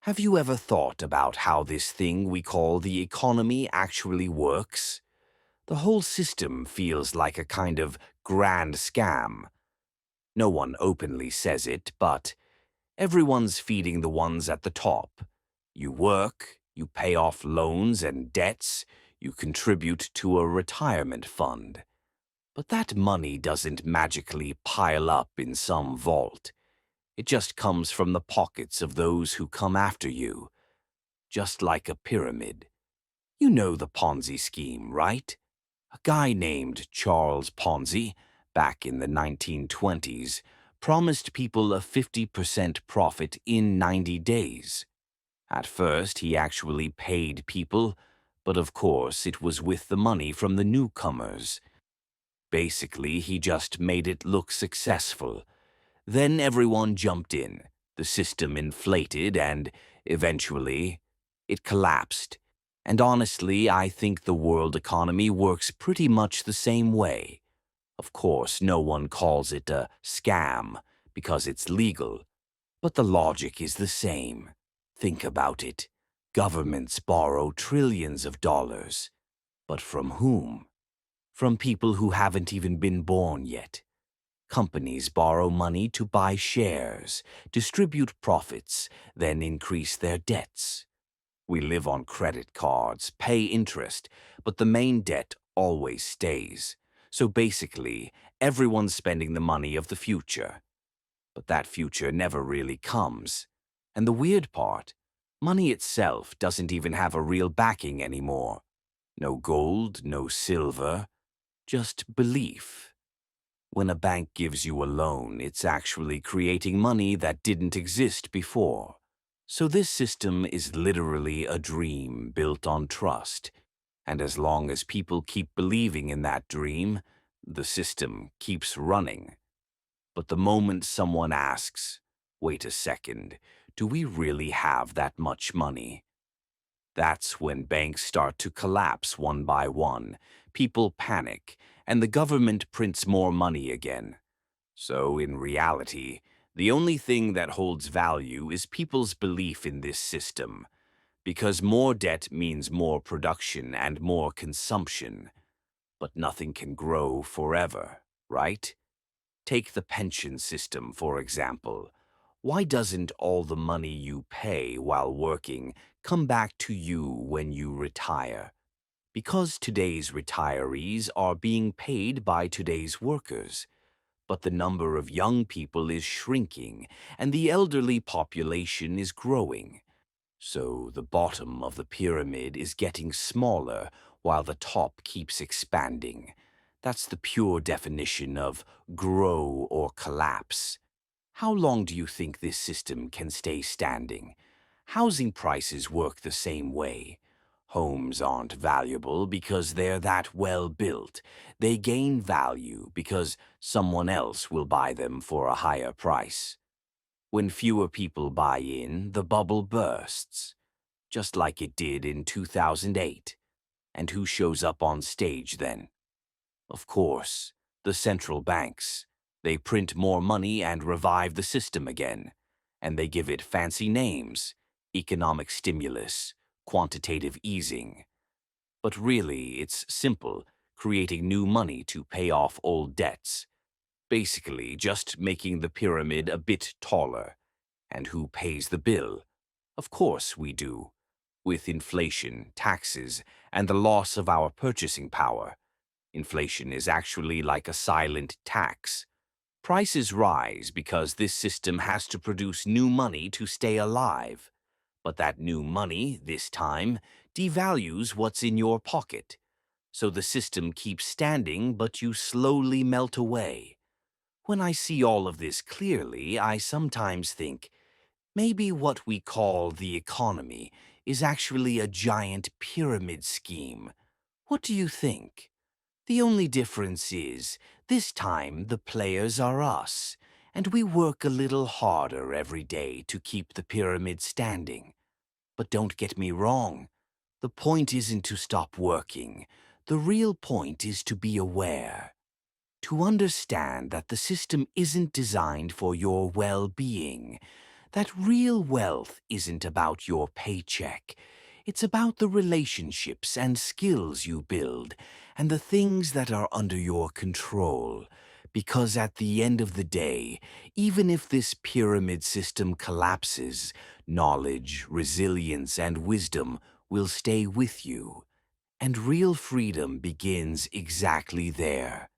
Have you ever thought about how this thing we call the economy actually works? The whole system feels like a kind of grand scam. No one openly says it, but everyone's feeding the ones at the top. You work, you pay off loans and debts, you contribute to a retirement fund. But that money doesn't magically pile up in some vault. It just comes from the pockets of those who come after you, just like a pyramid. You know the Ponzi scheme, right? A guy named Charles Ponzi, back in the 1920s, promised people a 50% profit in 90 days. At first, he actually paid people, but of course it was with the money from the newcomers. Basically, he just made it look successful. Then everyone jumped in, the system inflated, and eventually it collapsed. And honestly, I think the world economy works pretty much the same way. Of course, no one calls it a scam because it's legal, but the logic is the same. Think about it. Governments borrow trillions of dollars. But from whom? From people who haven't even been born yet. Companies borrow money to buy shares, distribute profits, then increase their debts. We live on credit cards, pay interest, but the main debt always stays. So basically, everyone's spending the money of the future. But that future never really comes. And the weird part, money itself doesn't even have a real backing anymore. No gold, no silver, just belief. When a bank gives you a loan, it's actually creating money that didn't exist before. So this system is literally a dream built on trust. And as long as people keep believing in that dream, the system keeps running. But the moment someone asks, wait a second, do we really have that much money? That's when banks start to collapse one by one, people panic, and the government prints more money again. So, in reality, the only thing that holds value is people's belief in this system, because more debt means more production and more consumption. But nothing can grow forever, right? Take the pension system, for example. Why doesn't all the money you pay while working come back to you when you retire? Because today's retirees are being paid by today's workers. But the number of young people is shrinking, and the elderly population is growing. So the bottom of the pyramid is getting smaller while the top keeps expanding. That's the pure definition of grow or collapse. How long do you think this system can stay standing? Housing prices work the same way. Homes aren't valuable because they're that well built. They gain value because someone else will buy them for a higher price. When fewer people buy in, the bubble bursts, just like it did in 2008. And who shows up on stage then? Of course, the central banks. They print more money and revive the system again. And they give it fancy names: economic stimulus, quantitative easing. But really, it's simple: creating new money to pay off old debts. Basically, just making the pyramid a bit taller. And who pays the bill? Of course we do. With inflation, taxes, and the loss of our purchasing power. Inflation is actually like a silent tax. Prices rise because this system has to produce new money to stay alive. But that new money, this time, devalues what's in your pocket. So the system keeps standing, but you slowly melt away. When I see all of this clearly, I sometimes think, maybe what we call the economy is actually a giant pyramid scheme. What do you think? The only difference is, this time the players are us, and we work a little harder every day to keep the pyramid standing. But don't get me wrong, the point isn't to stop working. The real point is to be aware. To understand that the system isn't designed for your well-being, that real wealth isn't about your paycheck. It's about the relationships and skills you build and the things that are under your control. Because at the end of the day, even if this pyramid system collapses, knowledge, resilience, and wisdom will stay with you. And real freedom begins exactly there,